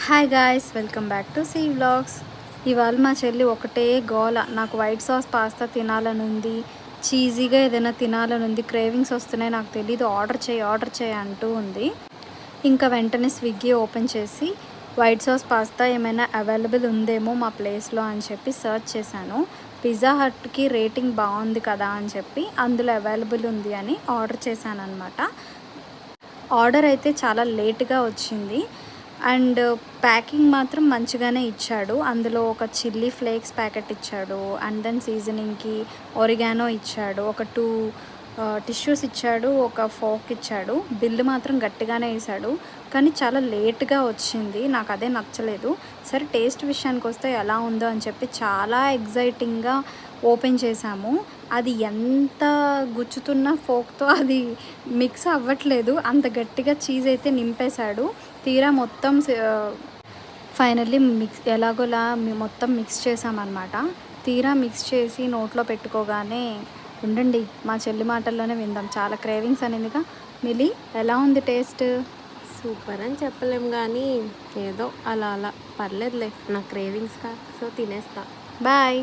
Hi guys, welcome back to C vlogs. ఇవాళ మా చెల్లి ఒకటే గోల, నాకు వైట్ సాస్ పాస్తా తినాలని ఉంది, చీజీగా ఏదైనా తినాలని ఉంది, క్రేవింగ్స్ వస్తున్నాయి, నాకు తెలీదు, ఆర్డర్ చేయి అంటూ ఉంది. ఇంకా వెంటనే స్విగ్గీ ఓపెన్ చేసి వైట్ సాస్ పాస్తా ఏమైనా అవైలబుల్ ఉందేమో మా ప్లేస్లో అని చెప్పి సర్చ్ చేశాను. పిజ్జా హట్కి రేటింగ్ బాగుంది కదా అని చెప్పి అందులో అవైలబుల్ ఉంది అని ఆర్డర్ చేశాను అనమాట. ఆర్డర్ అయితే చాలా లేట్గా వచ్చింది అండ్ ప్యాకింగ్ మాత్రం మంచిగానే ఇచ్చాడు. అందులో ఒక చిల్లీ ఫ్లేక్స్ ప్యాకెట్ ఇచ్చాడు అండ్ దెన్ సీజనింగ్కి ఒరిగానో ఇచ్చాడు, ఒక 2 టిష్యూస్ ఇచ్చాడు, ఒక ఫోక్ ఇచ్చాడు. బిల్లు మాత్రం గట్టిగానే వేసాడు కానీ చాలా లేట్గా వచ్చింది, నాకు అదే నచ్చలేదు. సరే టేస్ట్ విషయానికి వస్తే ఎలా ఉందో అని చెప్పి చాలా ఎగ్జైటింగ్గా ఓపెన్ చేసాము. అది ఎంత గుచ్చుతున్నా ఫోక్తో అది మిక్స్ అవ్వట్లేదు, అంత గట్టిగా చీజ్ అయితే నింపేశాడు. తీరా మొత్తం ఫైనల్లీ ఎలాగోలా మొత్తం మిక్స్ చేసామన్నమాట. తీరా మిక్స్ చేసి నోట్లో పెట్టుకోగానే ఉండండి, మా చెల్లి మాటల్లోనే విందాం. చాలా క్రేవింగ్స్ అనేదిగా. మిలి, ఎలా ఉంది టేస్ట్? సూపర్ అని చెప్పలేం కానీ ఏదో అలా పర్లేదులే, నా క్రేవింగ్స్ సో తినేస్తా. బాయ్.